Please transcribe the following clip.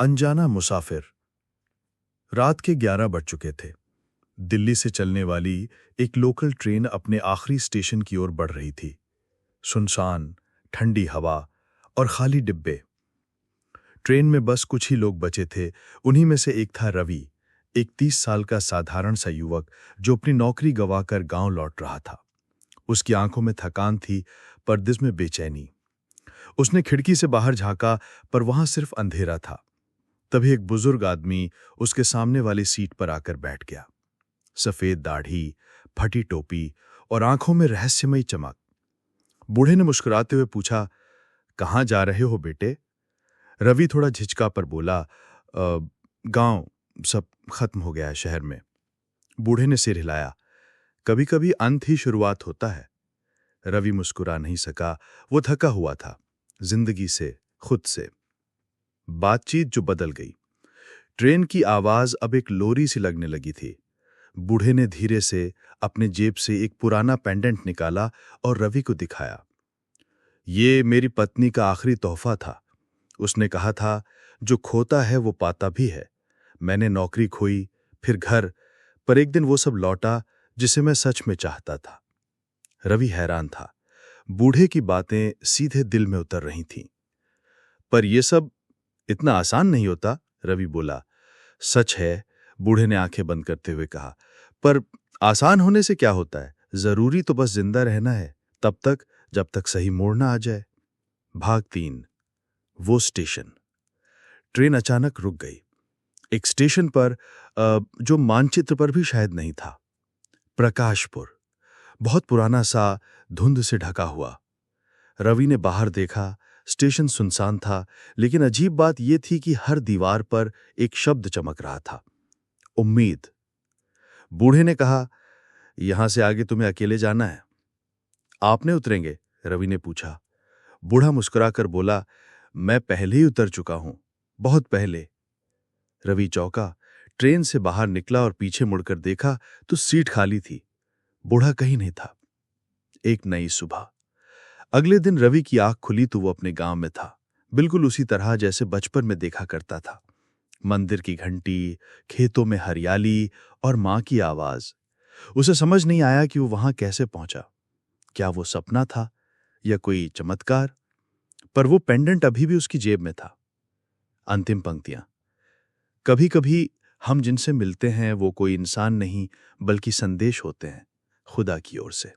अनजाना मुसाफिर। रात के 11 बज चुके थे। दिल्ली से चलने वाली एक लोकल ट्रेन अपने आखिरी स्टेशन की ओर बढ़ रही थी। सुनसान, ठंडी हवा और खाली डिब्बे। ट्रेन में बस कुछ ही लोग बचे थे। उन्हीं में से एक था रवि, एक 30 साल का साधारण सा युवक जो अपनी नौकरी गंवाकर गांव लौट रहा था। उसकी आंखों में थकान थी, पर दिल में बेचैनी। उसने खिड़की से बाहर झांका, पर वहां सिर्फ अंधेरा था। तभी एक बुजुर्ग आदमी उसके सामने वाली सीट पर आकर बैठ गया। सफेद दाढ़ी, फटी टोपी और आंखों में रहस्यमयी चमक। बूढ़े ने मुस्कुराते हुए पूछा, कहाँ जा रहे हो बेटे? रवि थोड़ा झिझका पर बोला, गांव, सब खत्म हो गया है शहर में। बूढ़े ने सिर हिलाया, कभी कभी अंत ही शुरुआत होता है। रवि मुस्कुरा नहीं सका। वो थका हुआ था, जिंदगी से, खुद से। बातचीत जो बदल गई। ट्रेन की आवाज अब एक लोरी सी लगने लगी थी। बूढ़े ने धीरे से अपने जेब से एक पुराना पेंडेंट निकाला और रवि को दिखाया। ये मेरी पत्नी का आखिरी तोहफा था। उसने कहा था, जो खोता है वो पाता भी है। मैंने नौकरी खोई, फिर घर, पर एक दिन वो सब लौटा जिसे मैं सच में चाहता था। रवि हैरान था। बूढ़े की बातें सीधे दिल में उतर रही थीं। पर यह सब इतना आसान नहीं होता, रवि बोला। सच है, बूढ़े ने आंखें बंद करते हुए कहा, पर आसान होने से क्या होता है? जरूरी तो बस जिंदा रहना है, तब तक जब तक सही मोड़ ना आ जाए। भाग 3। वो स्टेशन। ट्रेन अचानक रुक गई। एक स्टेशन पर जो मानचित्र पर भी शायद नहीं था। प्रकाशपुर, बहुत पुराना सा, धुंध से ढका हुआ। रवि ने बाहर देखा। स्टेशन सुनसान था, लेकिन अजीब बात यह थी कि हर दीवार पर एक शब्द चमक रहा था, उम्मीद। बूढ़े ने कहा, यहां से आगे तुम्हें अकेले जाना है। आपने उतरेंगे? रवि ने पूछा। बूढ़ा मुस्कुराकर बोला, मैं पहले ही उतर चुका हूं, बहुत पहले। रवि चौंका। ट्रेन से बाहर निकला और पीछे मुड़कर देखा तो सीट खाली थी। बूढ़ा कहीं नहीं था। एक नई सुबह। अगले दिन रवि की आंख खुली तो वो अपने गांव में था, बिल्कुल उसी तरह जैसे बचपन में देखा करता था। मंदिर की घंटी, खेतों में हरियाली और मां की आवाज। उसे समझ नहीं आया कि वो वहां कैसे पहुंचा। क्या वो सपना था या कोई चमत्कार? पर वो पेंडेंट अभी भी उसकी जेब में था। अंतिम पंक्तियां। कभी कभी हम जिनसे मिलते हैं वो कोई इंसान नहीं, बल्कि संदेश होते हैं, खुदा की ओर से।